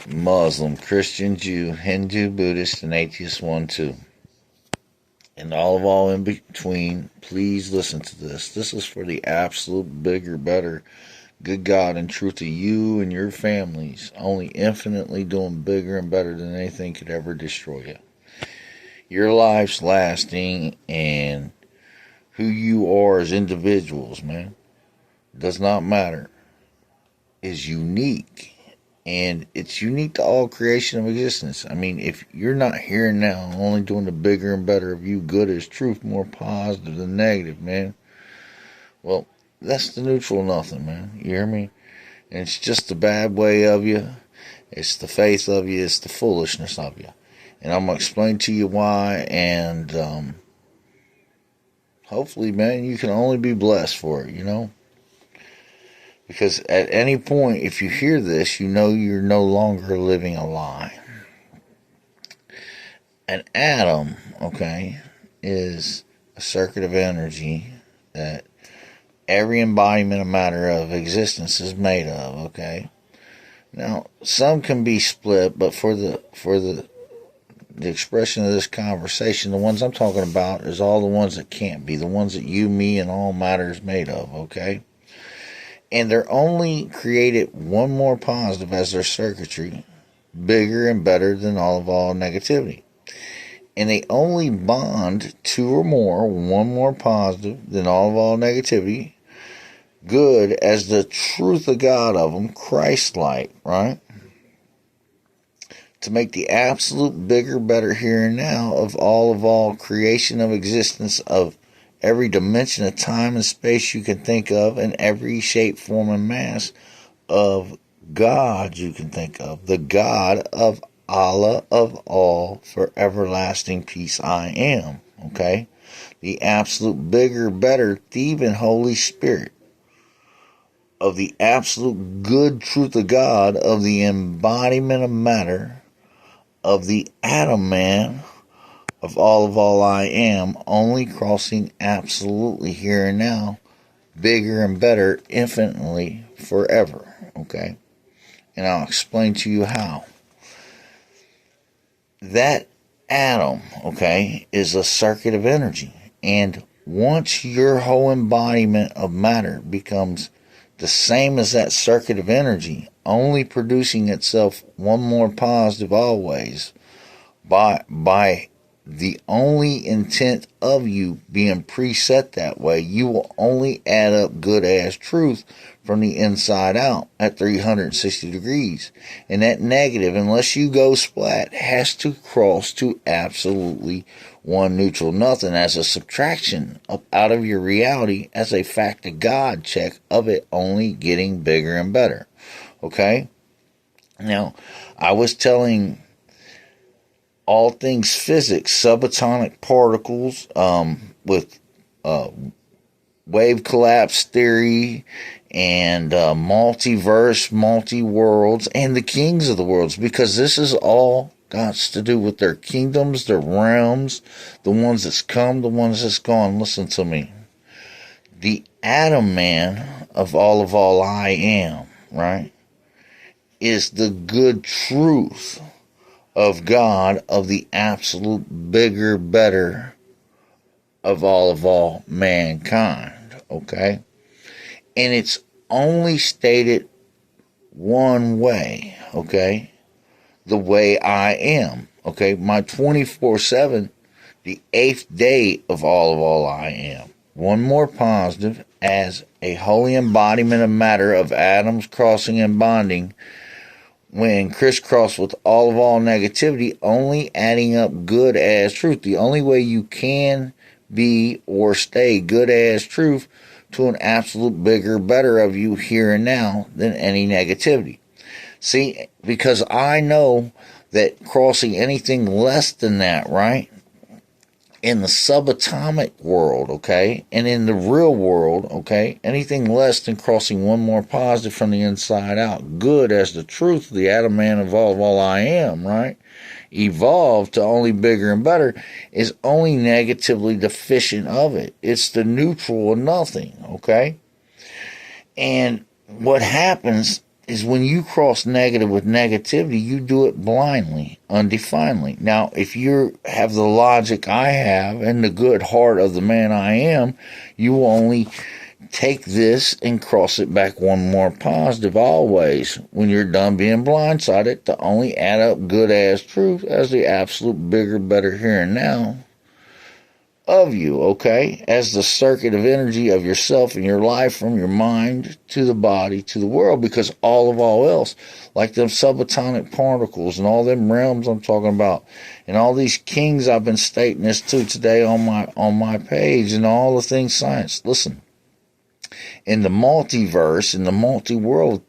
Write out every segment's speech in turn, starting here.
Muslim, Christian, Jew, Hindu, Buddhist, and atheist one too. And all in between, please listen to this. This is for the absolute bigger, better, good God and truth of you and your families, only infinitely doing bigger and better than anything could ever destroy you. Your life's lasting, and who you are as individuals, man, does not matter, is unique. And it's unique to all creation of existence. I mean, if you're not here now, only doing the bigger and better of you, good as truth, more positive than negative, man, well, that's the neutral nothing, man. You hear me? And it's just the bad way of you. It's the faith of you. It's the foolishness of you. And I'm going to explain to you why. And hopefully, man, you can only be blessed for it, you know? Because at any point, if you hear this, you know you're no longer living a lie. An atom, okay, is a circuit of energy that every embodiment of matter of existence is made of, okay? Now, some can be split, but for the expression of this conversation, the ones I'm talking about is all the ones that can't be, the ones that you, me, and all matter is made of, okay? And they're only created one more positive as their circuitry, bigger and better than all negativity. And they only bond two or more, one more positive than all negativity, good as the truth of God of them, Christ-like, right? To make the absolute bigger, better here and now of all creation of existence of every dimension of time and space you can think of, and every shape, form, and mass of God you can think of. The God of Allah of all, for everlasting peace I am. Okay? The absolute bigger, better, thieving Holy Spirit of the absolute good truth of God, of the embodiment of matter, of the atom man, of all I am, only crossing absolutely here and now, bigger and better, infinitely, forever, okay? And I'll explain to you how. That atom, okay, is a circuit of energy. And once your whole embodiment of matter becomes the same as that circuit of energy, only producing itself one more positive always, by the only intent of you being preset that way, you will only add up good as truth from the inside out at 360 degrees. And that negative, unless you go splat, has to cross to absolutely one neutral nothing as a subtraction up out of your reality as a fact of God check of it only getting bigger and better. Okay? Now, I was telling all things physics, subatomic particles, with wave collapse theory, and multiverse, multi-worlds, and the kings of the worlds, because this is all got to do with their kingdoms, their realms, the ones that's come, the ones that's gone. Listen to me. The atom man of all I am, right, is the good truth of God, of the absolute bigger, better of all mankind, okay? And it's only stated one way, okay? The way I am, okay? My 24/7, the 8th day of all I am. One more positive as a holy embodiment of matter of atoms crossing and bonding when crisscrossed with all negativity, only adding up good as truth. The only way you can be or stay good as truth to an absolute bigger, better of you here and now than any negativity. See, because I know that crossing anything less than that, right, in the subatomic world, okay, and in the real world, okay, anything less than crossing one more positive from the inside out, good as the truth, the atom man of all I am, right, evolved to only bigger and better, is only negatively deficient of it. It's the neutral or nothing, okay? And what happens is when you cross negative with negativity, you do it blindly, undefinedly. Now, if you have the logic I have and the good heart of the man I am, you will only take this and cross it back one more positive always. When you're done being blindsided, to only add up good as truth as the absolute bigger, better here and now of you, okay? As the circuit of energy of yourself and your life from your mind to the body to the world, because all else, like them subatomic particles and all them realms I'm talking about, and all these kings I've been stating this to today on my page, and all the things science. Listen, in the multiverse, in the multi-world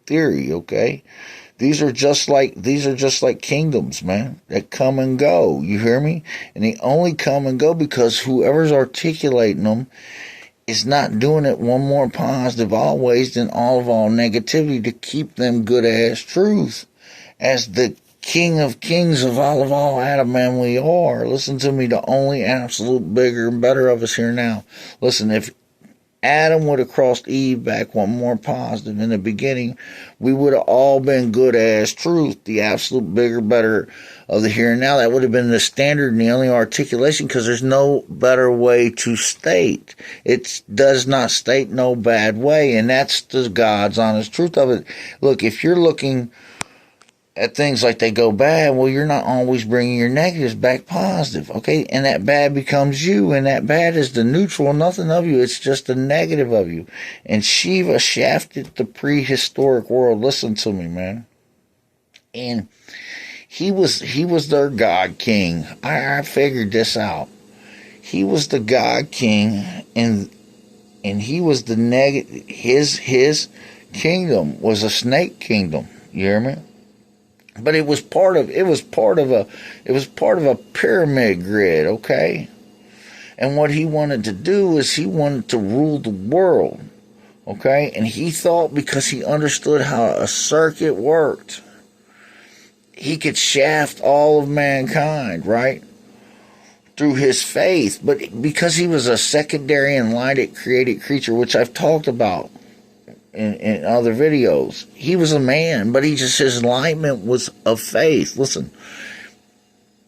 theory, okay? These are just like kingdoms, man, that come and go. You hear me? And they only come and go because whoever's articulating them is not doing it one more positive always than all negativity to keep them good as truth. As the King of Kings of all Adam man we are. Listen to me, the only absolute bigger and better of us here now. Listen, if Adam would have crossed Eve back one more positive in the beginning, we would have all been good as truth, the absolute bigger, better of the here and now. That would have been the standard and the only articulation, because there's no better way to state. It does not state no bad way, and that's the God's honest truth of it. Look, if you're looking at things like they go bad, well, you're not always bringing your negatives back positive, okay? And that bad becomes you, and that bad is the neutral, nothing of you. It's just the negative of you. And Shiva shafted the prehistoric world. Listen to me, man. And he was their God King. I figured this out. He was the God King, and he was the negative. His kingdom was a snake kingdom. You hear me? But it was part of a pyramid grid, okay? And what he wanted to do is he wanted to rule the world, okay? And he thought, because he understood how a circuit worked, he could shaft all of mankind, right? Through his faith. But because he was a secondary enlightened created creature, which I've talked about in other videos, he was a man, but his enlightenment was of faith. Listen,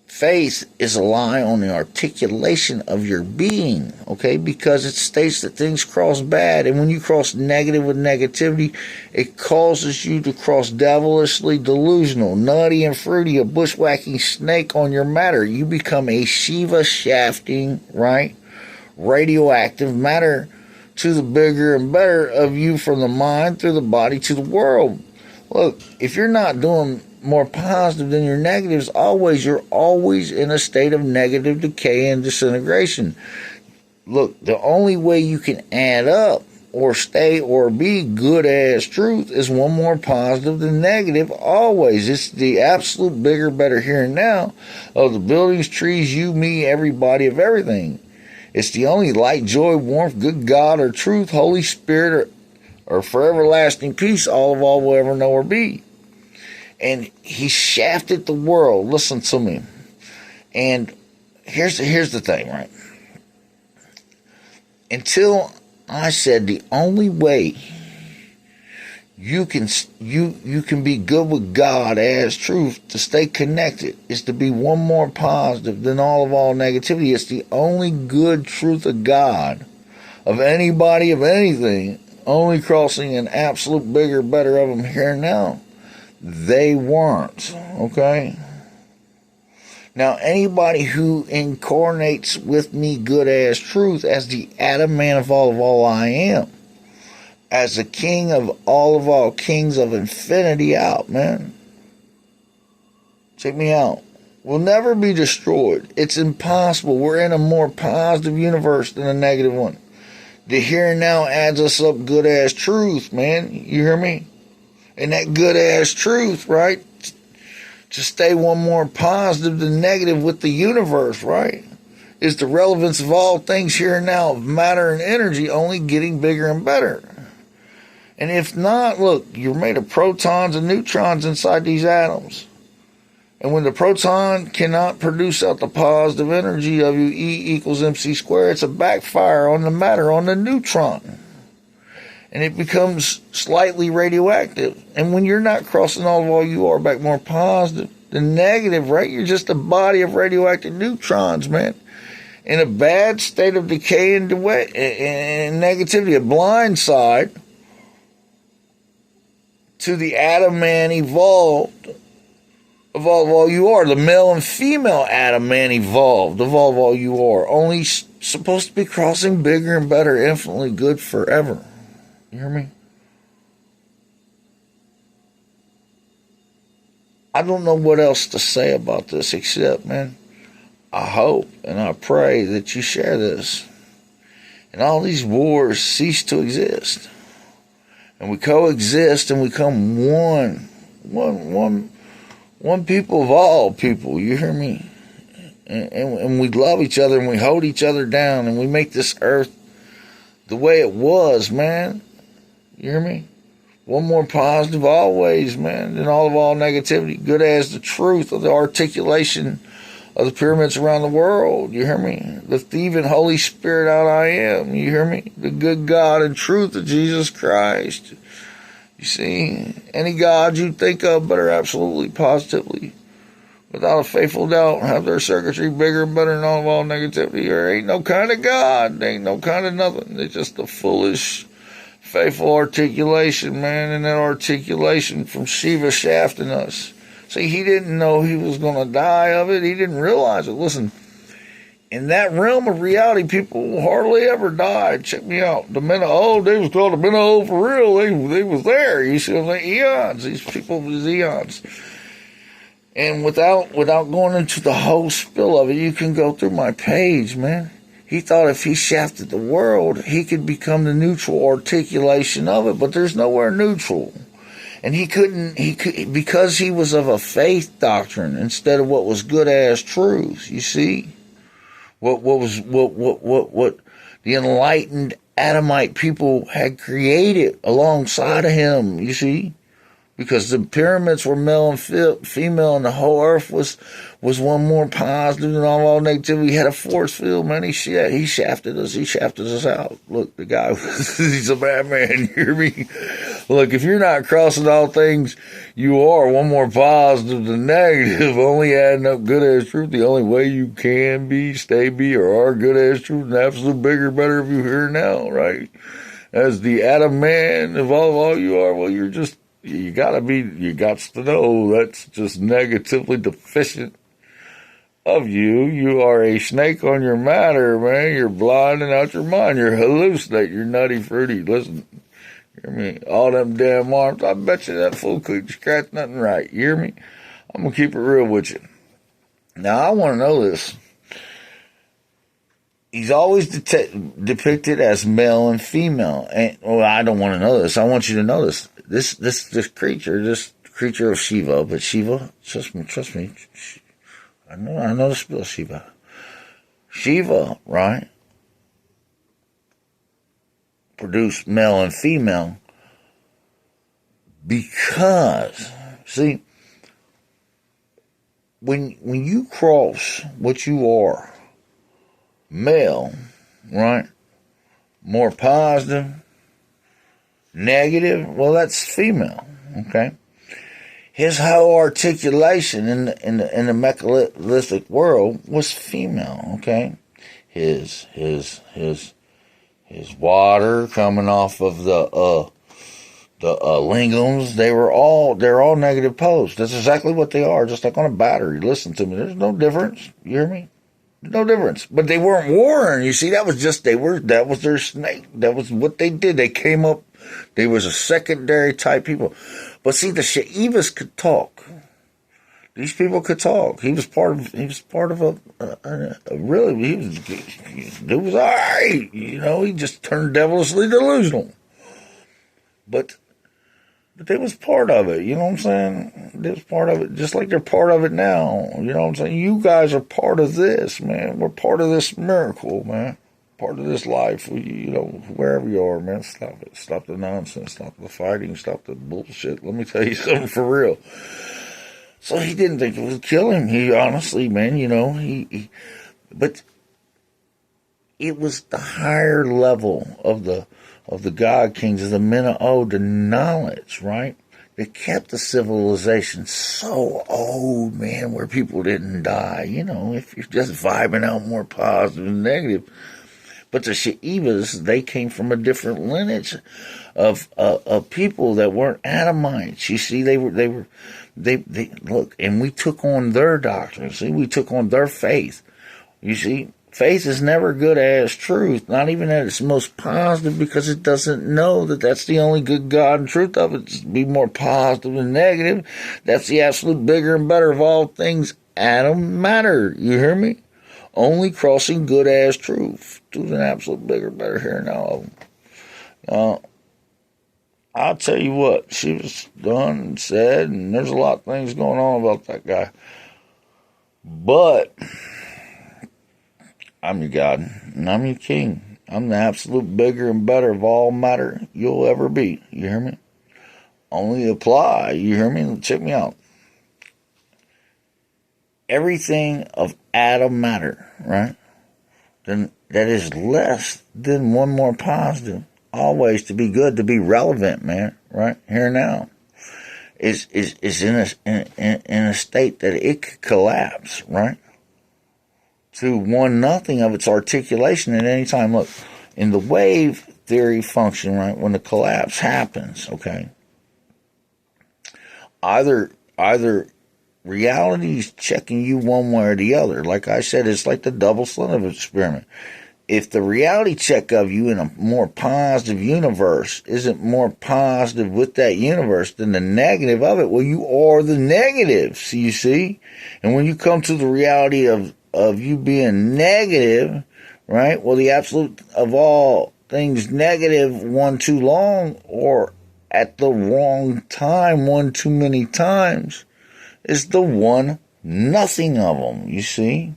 faith is a lie on the articulation of your being, okay? Because it states that things cross bad, and when you cross negative with negativity, it causes you to cross devilishly delusional, nutty and fruity, a bushwhacking snake on your matter. You become a Shiva shafting, right, radioactive matter to the bigger and better of you, from the mind through the body to the world. Look, if you're not doing more positive than your negatives, you're always in a state of negative decay and disintegration. Look, the only way you can add up or stay or be good as truth is one more positive than negative always. It's the absolute bigger, better here and now of the buildings, trees, you, me, everybody, of everything. It's the only light, joy, warmth, good God, or truth, Holy Spirit, or for everlasting peace all will ever know or be. And he shafted the world. Listen to me. And here's the thing, right? Until I said the only way you can be good with God as truth, to stay connected, is to be one more positive than all negativity. It's the only good truth of God, of anybody, of anything, only crossing an absolute bigger, better of them here and now. They weren't, okay? Now, anybody who incarnates with me good as truth, as the Adam man of all I am, as the king of all kings of infinity out, man. Check me out. Will never be destroyed. It's impossible. We're in a more positive universe than a negative one. The here and now adds us up good as truth, man. You hear me? And that good as truth, right? To stay one more positive than negative with the universe, right? Is the relevance of all things here and now, of matter and energy, only getting bigger and better. And if not, look, you're made of protons and neutrons inside these atoms. And when the proton cannot produce out the positive energy of E = mc², it's a backfire on the matter, on the neutron. and it becomes slightly radioactive. And when you're not crossing all you are back more positive than negative, right? You're just a body of radioactive neutrons, man, in a bad state of decay and negativity, a blind side to the Adam man evolved of all you are. The male and female Adam man evolved of all you are. Only supposed to be crossing bigger and better, infinitely good forever. You hear me? I don't know what else to say about this except, man, I hope and I pray that you share this and all these wars cease to exist and we coexist and we become one people of all people. You hear me? And we love each other and we hold each other down and we make this earth the way it was, man. You hear me? One more positive always, man, than all negativity. Good as the truth of the articulation of the pyramids around the world. You hear me? The thieving Holy Spirit out I am. You hear me? The good God and truth of Jesus Christ. You see, any God you think of better absolutely, positively, without a faithful doubt, have their circuitry bigger and better than all negativity. There ain't no kind of God. There ain't no kind of nothing. They're just a foolish, faithful articulation, man, and that articulation from Shiva shafting us. See, he didn't know he was going to die of it. He didn't realize it. Listen, in that realm of reality, people hardly ever died. Check me out. The Minnow, they was called the Minnow for real. They was there. You see, like eons. These people was eons. And without going into the whole spill of it, you can go through my page, man. He thought if he shafted the world, he could become the neutral articulation of it, but there's nowhere neutral. And he could, because he was of a faith doctrine instead of what was good as truth, you see? What the enlightened Adamite people had created alongside of him, you see? Because the pyramids were male and female, and the whole earth was one more positive than all negativity. He had a force field, man. He shafted us. He shafted us out. Look, the guy, he's a bad man. You hear me? Look, if you're not crossing all things, you are one more positive than negative. Only adding up good as truth. The only way you can be, or are good as truth, and absolute bigger, better if you're here now, right? As the Adam man of all you are, well, you got to know that's just negatively deficient of you. You are a snake on your matter, man. You're blinding out your mind. You're hallucinating. You're nutty fruity. Listen, you hear me? All them damn arms, I bet you that fool couldn't scratch nothing right. You hear me? I'm going to keep it real with you. Now, I want to know this. He's always depicted as male and female. And, well, I don't want to know this. I want you to know this. This creature of Shiva, but Shiva, trust me, I know the spell Shiva. Shiva, right, produced male and female because, see, when you cross what you are, male, right, more positive, negative, well, that's female, okay? His whole articulation in the megalithic world was female, okay? His water coming off of the lingams, they're all negative poles. That's exactly what they are, just like on a battery. Listen to me, there's no difference. You hear me? No difference. But they weren't warring. You see, that was their snake. That was what they did. They came up. They was a secondary type people. But see, the Shaivas could talk. These people could talk. He was part of a really, it was all right. You know, he just turned devilishly delusional. But they was part of it, you know what I'm saying? They was part of it, just like they're part of it now, you know what I'm saying? You guys are part of this, man. We're part of this miracle, man. Part of this life, you know, wherever you are, man. Stop it. Stop the nonsense. Stop the fighting. Stop the bullshit. Let me tell you something for real. So he didn't think it would kill him. He honestly, man, you know, but it was the higher level of the of the God Kings, of the men of old, the knowledge, right? That kept the civilization so old, man, where people didn't die. You know, if you're just vibing out more positive and negative. But the Shaivas, they came from a different lineage of people that weren't Adamites. You see, they look, and we took on their doctrine. See, we took on their faith. You see, faith is never good as truth, not even at its most positive, because it doesn't know that that's the only good God and truth of it. Just be more positive than negative. That's the absolute bigger and better of all things, Adam, matter. You hear me? Only crossing good as truth. To an absolute bigger, better here now. I'll tell you what, she was done and said, and there's a lot of things going on about that guy. But I'm your God, and I'm your King. I'm the absolute bigger and better of all matter you'll ever be. You hear me? Only apply. You hear me? Check me out. Everything of Adam matter, right? Then that is less than one more positive. Always to be good, to be relevant, man. Right here now is in a state that it could collapse, right? To one nothing of its articulation at any time. Look, in the wave theory function, right? When the collapse happens, okay, either reality's checking you one way or the other. Like I said, it's like the double slit of experiment. If the reality check of you in a more positive universe isn't more positive with that universe than the negative of it, well, you are the negative, so you see? And when you come to the reality of you being negative, right? Well, the absolute of all things negative one too long or at the wrong time one too many times is the one nothing of them, you see?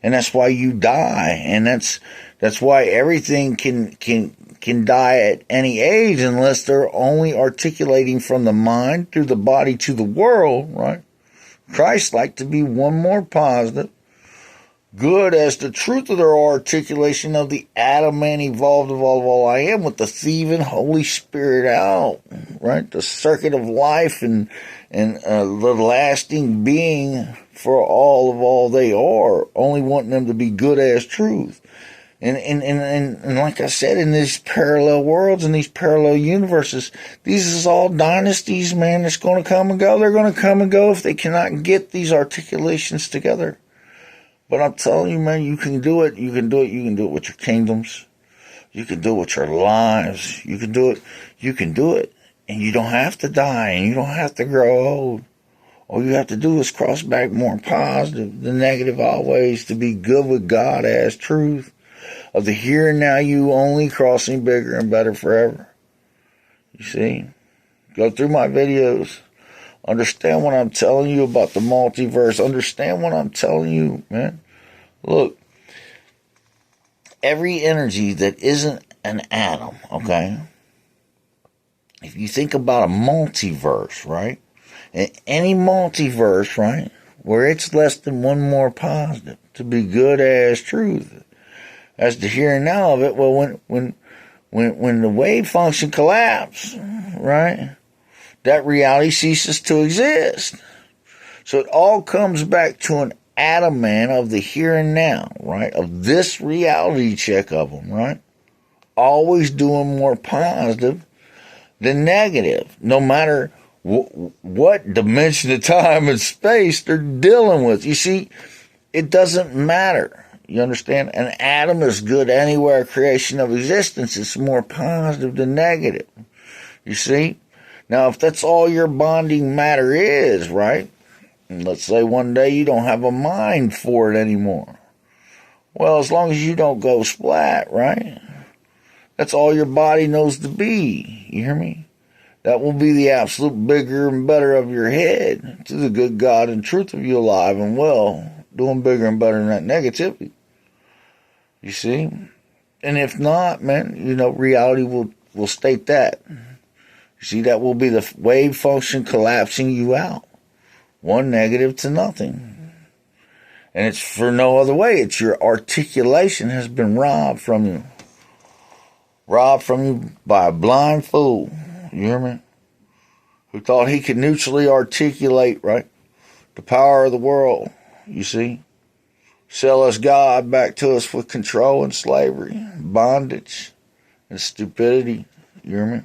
And that's why you die, and that's why everything can die at any age unless they're only articulating from the mind through the body to the world, right? Christ like to be one more positive, good as the truth of their articulation of the Adam man evolved of all I am with the thieving Holy Spirit out, right? The circuit of life and the lasting being for all they are, only wanting them to be good as truth. And like I said, in these parallel worlds and these parallel universes, these is all dynasties, man, that's going to come and go. They're going to come and go if they cannot get these articulations together. But I'm telling you, man, you can do it. You can do it. You can do it with your kingdoms. You can do it with your lives. You can do it. You can do it. And you don't have to die, and you don't have to grow old. All you have to do is cross back more positive, the negative always, to be good with God as truth. Of the here and now, you only crossing bigger and better forever. You see? Go through my videos. Understand what I'm telling you about the multiverse. Understand what I'm telling you, man. Look, every energy that isn't an atom, okay? If you think about a multiverse, right? Any multiverse, right? Where it's less than one more positive to be good as truth. As the here and now of it, well, when the wave function collapses, right? That reality ceases to exist. So it all comes back to an Adam man of the here and now, right? Of this reality check of them, right? Always doing more positive than negative, no matter what dimension of time and space they're dealing with. You see, it doesn't matter. You understand? An atom is good anywhere creation of existence. It's more positive than negative. You see? Now, if that's all your bonding matter is, right? And let's say one day you don't have a mind for it anymore. Well, as long as you don't go splat, right? That's all your body knows to be. You hear me? That will be the absolute bigger and better of your head to the good God and truth of you alive and well, doing bigger and better than that negativity. You see? And if not, man, you know, reality will state that. You see, that will be the wave function collapsing you out. One negative to nothing. And it's for no other way. It's your articulation has been robbed from you. robbed from you by a blind fool. You hear me? Who thought he could neutrally articulate, right, the power of the world, you see? Sell us God back to us with control and slavery, bondage, and stupidity. You hear me?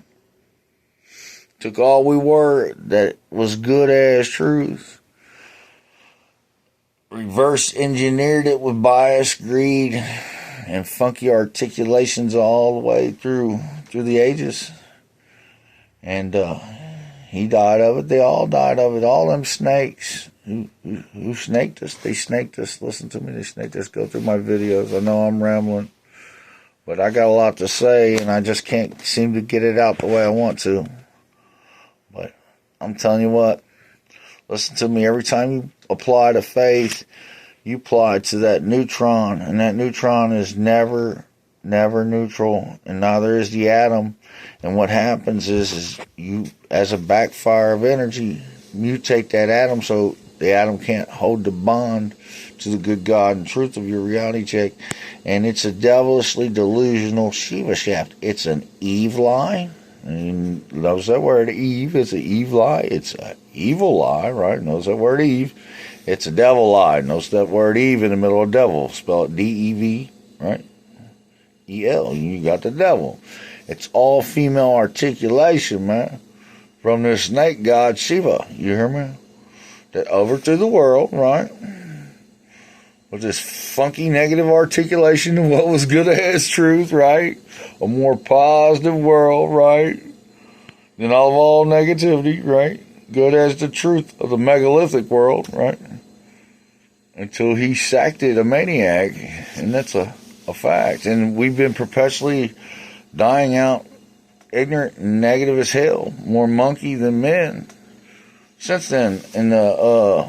Took all we were that was good as truth, reverse engineered it with bias, greed, and funky articulations all the way through the ages. And he died of it. They all died of it. All them snakes who snaked us. They snaked us. Listen to me. They snaked us. Go through my videos. I know I'm rambling, but I got a lot to say, and I just can't seem to get it out the way I want to. But I'm telling you what. Listen to me. Every time you apply to faith, you apply to that neutron, and that neutron is never neutral, and neither is the atom. And what happens is you, as a backfire of energy, mutate that atom so the atom can't hold the bond to the good God and truth of your reality check. And it's a devilishly delusional Shiva shaft. It's an Eve lie. And knows that word Eve. It's an Eve lie. It's an evil lie, right? Knows that word Eve. It's a devil lie. Knows that word Eve in the middle of devil. Spell it D-E-V, right? E-L. You got the devil. It's all female articulation, man. From this snake god Shiva. You hear me? That overthrew the world, right? With this funky negative articulation of what was good as truth, right? A more positive world, right? Than all negativity, right? Good as the truth of the megalithic world, right? Until he sacked it, a maniac. And that's a fact. And we've been perpetually dying out ignorant and negative as hell. More monkey than men. Since then, in the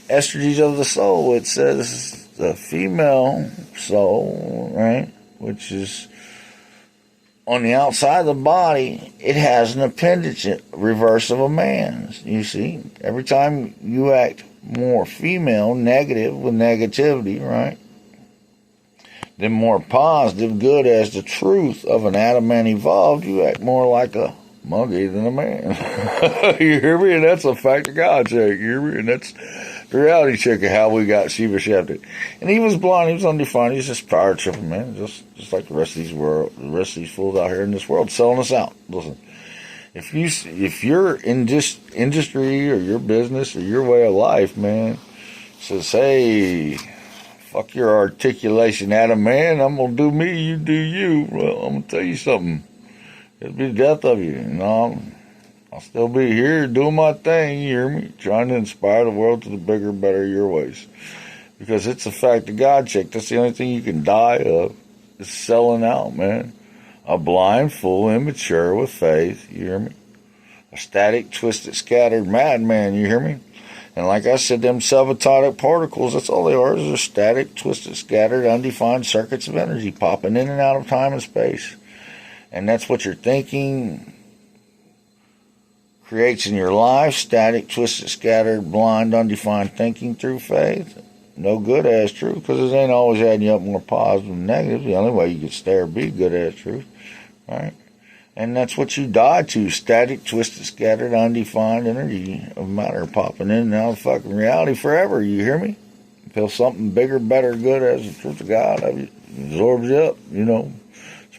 estrogens of the soul, it says the female soul, right, which is on the outside of the body, it has an appendage reverse of a man's. You see, every time you act more female, negative with negativity, right, then more positive, good as the truth of an Adam man evolved, you act more like a monkey than a man. You hear me? And that's a fact of God check. You hear me? And that's the reality check of how we got Shiva shafted. And he was blind. He was undefined. He's just power tripping, man. Just like the rest of these fools out here in this world selling us out. Listen, if you're in this industry or your business or your way of life, man, says, hey, fuck your articulation, Adam, man. I'm gonna do me, you do you. Well, I'm gonna tell you something. It'll be the death of you. You know, I'll still be here doing my thing, you hear me? Trying to inspire the world to the bigger, better your ways. Because it's a fact of God check. That's the only thing you can die of. Is selling out, man. A blind fool, immature with faith, you hear me? A static, twisted, scattered madman, you hear me? And like I said, them subatomic particles, that's all they are. They're static, twisted, scattered, undefined circuits of energy popping in and out of time and space. And that's what your thinking creates in your life. Static, twisted, scattered, blind, undefined thinking through faith. No good as truth, because it ain't always adding you up more positive than negative. The only way you could stay or be good as truth. Right? And that's what you die to. Static, twisted, scattered, undefined energy of matter popping in and out of fucking reality forever. You hear me? Feel something bigger, better, good as the truth of God absorbs you up, you know.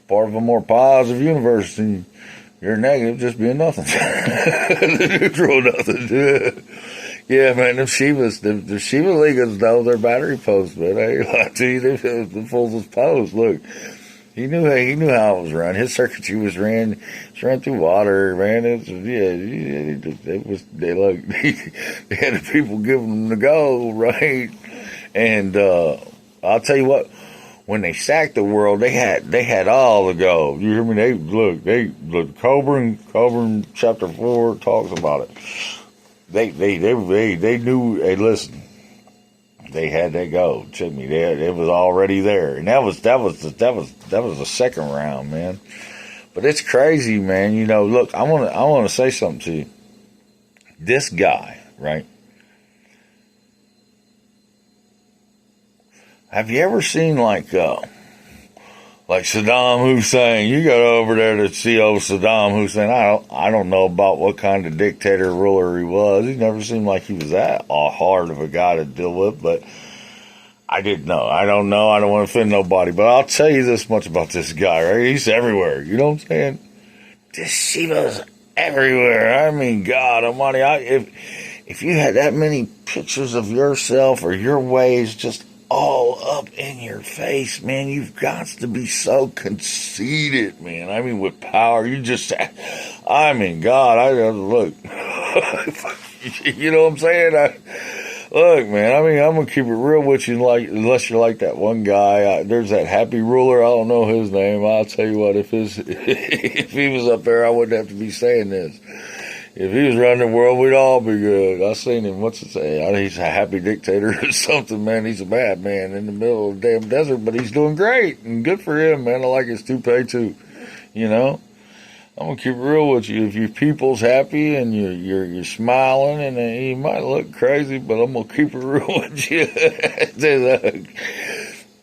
Part of a more positive universe than you're negative, just being nothing. The neutral nothing. Yeah, man, them Shivas, the Shiva Ligas know their battery posts, man. I ain't lie to you, the fools was posed. Look, he knew how it was run. His circuitry was ran through water, man. They had the people giving them the go, right? And I'll tell you what. When they sacked the world, they had all the gold. You hear me? They Coburn chapter 4 talks about it. They knew. Hey, listen, they had that gold. Check me, it was already there, and that was the second round, man. But it's crazy, man. You know, look, I want to say something to you. This guy, right? Have you ever seen like Like Saddam Hussein, you go over there to see old Saddam Hussein. I don't know about what kind of dictator ruler he was. He never seemed like he was that hard of a guy to deal with, but I didn't know. I don't know. I don't want to offend nobody, but I'll tell you this much about this guy, right? He's everywhere. You know what I'm saying? This Shiva's everywhere. I mean, God Almighty, if you had that many pictures of yourself or your ways just all up in your face, man, you've got to be so conceited, man. I mean, with power, I mean, God, look, you know what I'm saying? Look, man, I mean, I'm going to keep it real with you, like, unless you're like that one guy. There's that happy ruler. I don't know his name. I'll tell you what, if he was up there, I wouldn't have to be saying this. If he was running the world, we'd all be good. I seen him, what's it say? He's a happy dictator or something, man. He's a bad man in the middle of the damn desert, but he's doing great, and good for him, man. I like his toupee, too, you know? I'm gonna keep it real with you. If your people's happy and you're smiling, and you might look crazy, but I'm gonna keep it real with you.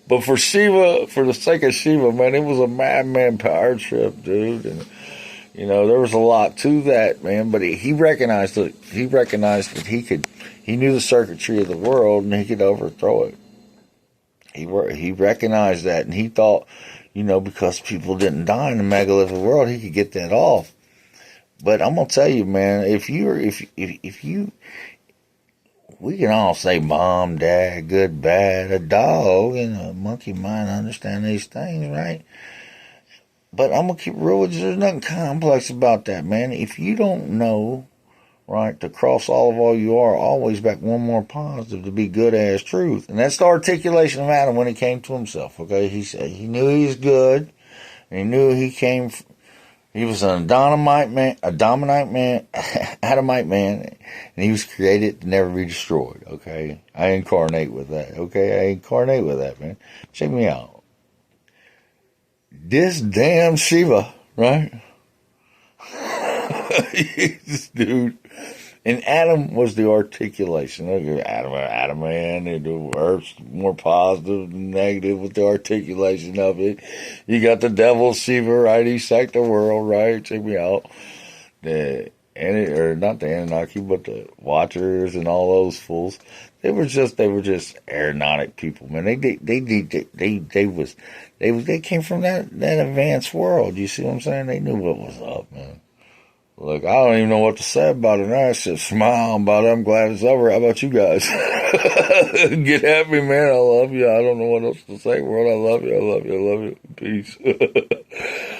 But for Shiva, for the sake of Shiva, man, it was a madman power trip, dude. And you know there was a lot to that, man. But he recognized it. He recognized that he knew the circuitry of the world, and he could overthrow it. He recognized that, and he thought, you know, because people didn't die in the megalithic world, he could get that off. But I'm gonna tell you, man, if you, we can all say mom, dad, good, bad, a dog, and a monkey might understand these things, right? But I'm gonna keep it real with you. There's nothing complex about that, man. If you don't know, right, to cross all you are, always back one more positive to be good as truth. And that's the articulation of Adam when he came to himself, okay? He said he knew he was good, and he knew he was an Adamite man, Adamite man, and he was created to never be destroyed, okay? I incarnate with that, okay? I incarnate with that, man. Check me out. This damn Shiva, right? Dude. And Adam was the articulation. Adam, man, the Earth's more positive than negative with the articulation of it. You got the devil, Shiva, right? He sacked the world, right? Check me out. Not the Anunnaki, but the Watchers and all those fools. They were just aeronautic people, man. They came from that advanced world. You see what I'm saying? They knew what was up, man. Look, I don't even know what to say about it now. I should smile about it. I'm glad it's over. How about you guys? Get happy, man. I love you. I don't know what else to say, world. I love you. I love you. I love you. Peace.